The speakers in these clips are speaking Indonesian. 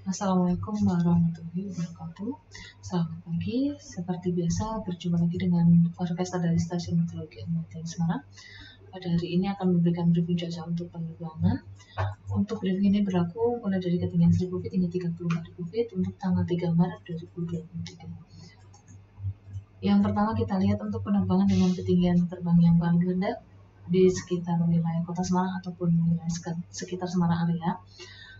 Assalamualaikum warahmatullahi wabarakatuh. Selamat pagi, seperti biasa berjumpa lagi dengan forecast dari Stasiun Meteorologi MT Semarang. Pada hari ini akan memberikan briefing cuaca untuk penerbangan. Untuk briefing ini berlaku mulai dari ketinggian 1000 feet hingga 34.000 feet untuk tanggal 3 Maret 2023. Yang pertama kita lihat untuk penerbangan dengan ketinggian terbang yang paling rendah di sekitar wilayah Kota Semarang ataupun wilayah sekitar Semarang area.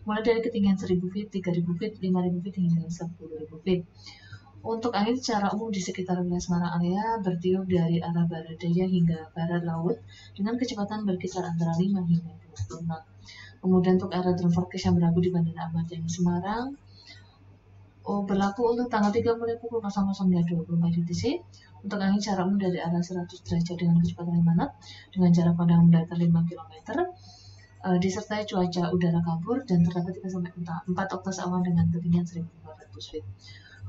Mulai dari ketinggian 1000 feet, 3000 feet, 5000 feet, hingga 10.000 feet. Untuk angin secara umum di sekitar wilayah Semarang area bertiup dari arah barat daya hingga barat laut dengan kecepatan berkisar antara 5 hingga 20 knot. Kemudian untuk aerodrom forecast yang berlaku di Bandara Ahmad Yani Semarang berlaku untuk tanggal 3 mulai pukul 00 hingga 24 UTC. Untuk angin secara umum dari arah 100 derajat dengan kecepatan 5 knot dengan jarak pandang mendatar 5 km. Disertai cuaca udara kabur dan terdapat 3-4 oktas awan dengan ketinggian 1400 feet.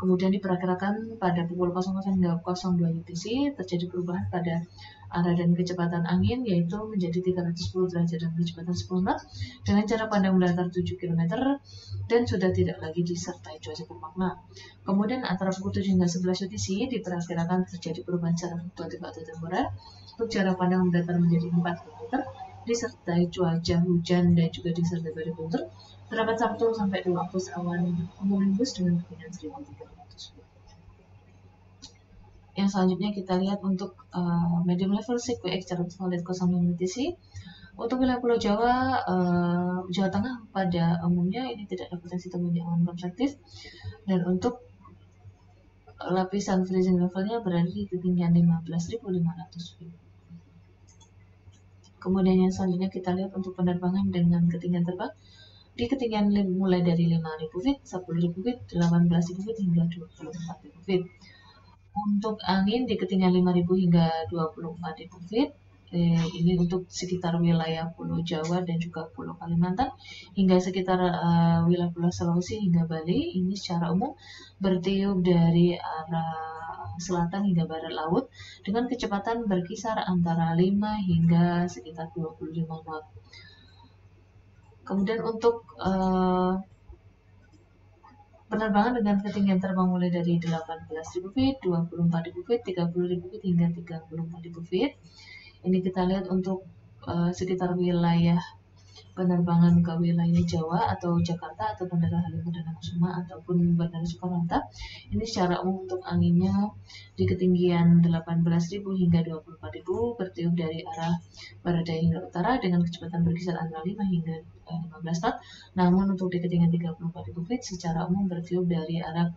Kemudian diperkirakan pada pukul 00 hingga 02 UTC terjadi perubahan pada arah dan kecepatan angin yaitu menjadi 310 derajat dan kecepatan 10 knot dengan jarak pandang mendatar 7 km dan sudah tidak lagi disertai cuaca bermakna. Kemudian antara pukul 7 hingga 11 UTC diperkirakan terjadi perubahan secara fluktuatif atau temporer untuk jarak pandang mendatar menjadi 4 km disertai cuaca hujan dan juga disertai badai guntur. Terdapat 1-2 oktas awan cumulonimbus dengan ketinggian 1300 feet. Yang selanjutnya kita lihat untuk medium level CQX secara valid 05 UTC. Untuk wilayah Pulau Jawa, Jawa Tengah pada umumnya ini tidak ada potensi temunya awan konvektif, dan untuk lapisan freezing levelnya berada di ketinggian 15.500 feet. Kemudian yang selanjutnya kita lihat untuk penerbangan dengan ketinggian terbang di ketinggian mulai dari 5.000 feet, 10.000 feet, 18.000 feet hingga 24.000 feet. Untuk angin di ketinggian 5.000 hingga 24.000 feet, ini untuk sekitar wilayah Pulau Jawa dan juga Pulau Kalimantan hingga sekitar wilayah Pulau Sulawesi hingga Bali. Ini secara umum bertiup dari arah selatan hingga barat laut dengan kecepatan berkisar antara 5 hingga sekitar 25 knot. Kemudian untuk penerbangan dengan ketinggian terbang mulai dari 18.000 feet, 24.000 feet, 30.000 feet hingga 34.000 feet. Ini kita lihat untuk sekitar wilayah penerbangan ke wilayah Jawa atau Jakarta atau Bandara Halim Perdana Kusuma ataupun Bandara Soekarno-Hatta. Ini secara umum untuk anginnya di ketinggian 18.000 hingga 24.000 bertiup dari arah barat daya hingga utara dengan kecepatan berkisar antara 5 hingga 15 knot. Namun untuk di ketinggian 34.000 feet secara umum bertiup dari arah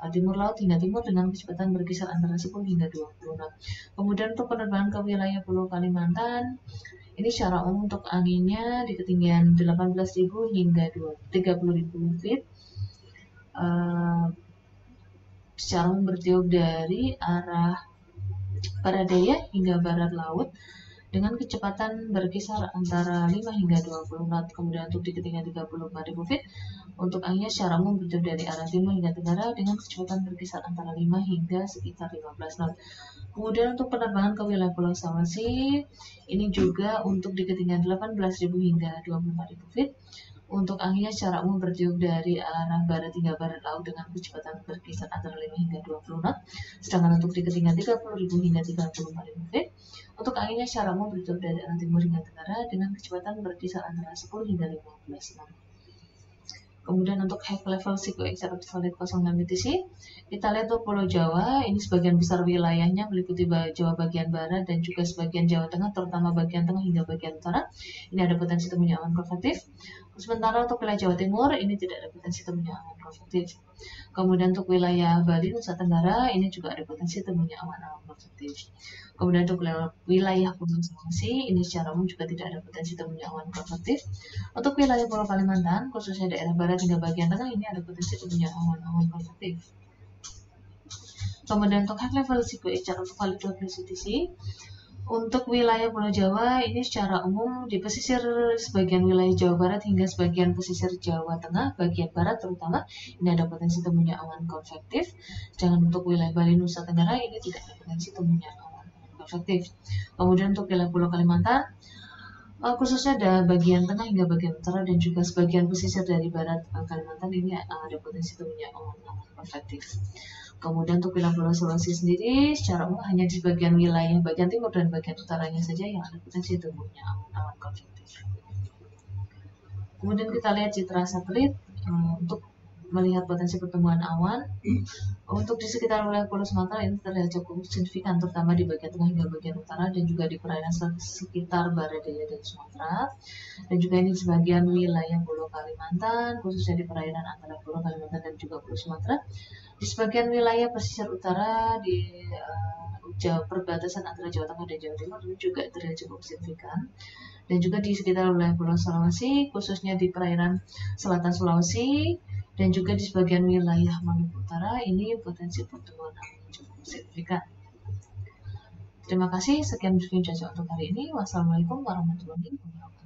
timur laut hingga timur dengan kecepatan berkisar antara 10 hingga 20 knot. Kemudian untuk penerbangan ke wilayah Pulau Kalimantan, ini secara umum untuk anginnya di ketinggian 18.000 hingga 30.000 feet. Secara umum bertiup dari arah barat daya hingga barat laut dengan kecepatan berkisar antara 5 hingga 20 knot. Kemudian untuk di ketinggian 34.000 feet, untuk anginnya secara umum bertiup dari arah timur hingga tenggara dengan kecepatan berkisar antara 5 hingga sekitar 15 knot. Kemudian untuk penerbangan ke wilayah Pulau Sulawesi, ini juga untuk di ketinggian 18.000 hingga 24.000 feet. Untuk anginnya secara umum bertiup dari arah barat hingga barat laut dengan kecepatan berkisar antara 5 hingga 20 knot. Sedangkan untuk di ketinggian 30.000 hingga 34.000 feet, untuk anginnya secara umum bertiup dari arah timur hingga tenggara dengan kecepatan berkisar antara 10 hingga 15 knot. Kemudian untuk high level CQX atau valid 06 UTC, kita lihat untuk Pulau Jawa, ini sebagian besar wilayahnya meliputi Jawa bagian barat dan juga sebagian Jawa Tengah, terutama bagian tengah hingga bagian utara. Ini ada potensi temunya awan konvektif. Sementara untuk wilayah Jawa Timur, ini tidak ada potensi temunya awan konvektif. Kemudian untuk wilayah Bali, Nusa Tenggara, ini juga ada potensi temunya awan-awan konvektif. Kemudian untuk wilayah Pulau Sulawesi, ini secara umum juga tidak ada potensi temunya awan konvektif. Untuk wilayah Pulau Kalimantan, khususnya daerah barat hingga bagian tengah, ini ada potensi temunya awan-awan konvektif. Kemudian untuk high level CQX atau valid 12 UTC, untuk wilayah Pulau Jawa ini secara umum di pesisir sebagian wilayah Jawa Barat hingga sebagian pesisir Jawa Tengah, bagian barat terutama, ini ada potensi temunya awan konvektif. Sedangkan untuk wilayah Bali Nusa Tenggara ini tidak ada potensi temunya awan konvektif. Kemudian untuk wilayah Pulau Kalimantan, Khususnya dari bagian tengah hingga bagian utara dan juga sebagian pesisir dari barat Kalimantan ini ada potensi turunnya awan konvektif. Kemudian untuk wilayah Pulau Sulawesi sendiri secara umum hanya di bagian wilayah bagian timur dan bagian utaranya saja yang ada potensi turunnya awan konvektif. Kemudian kita lihat citra satelit untuk melihat potensi pertumbuhan awan. Untuk di sekitar wilayah Pulau Sumatera ini terlihat cukup signifikan, terutama di bagian tengah hingga bagian utara dan juga di perairan sekitar barat daya dan Sumatera. Dan juga ini sebagian wilayah Pulau Kalimantan, khususnya di perairan antara Pulau Kalimantan dan juga Pulau Sumatera. Di sebagian wilayah pesisir utara di perbatasan antara Jawa Tengah dan Jawa Timur ini juga terlihat cukup signifikan. Dan juga di sekitar wilayah Pulau Sulawesi, khususnya di perairan selatan Sulawesi, dan juga di sebagian wilayah Maluku Utara ini potensi pertumbuhan awan cukup signifikan. Terima kasih, sekian briefing cuaca untuk hari ini. Wassalamualaikum warahmatullahi wabarakatuh.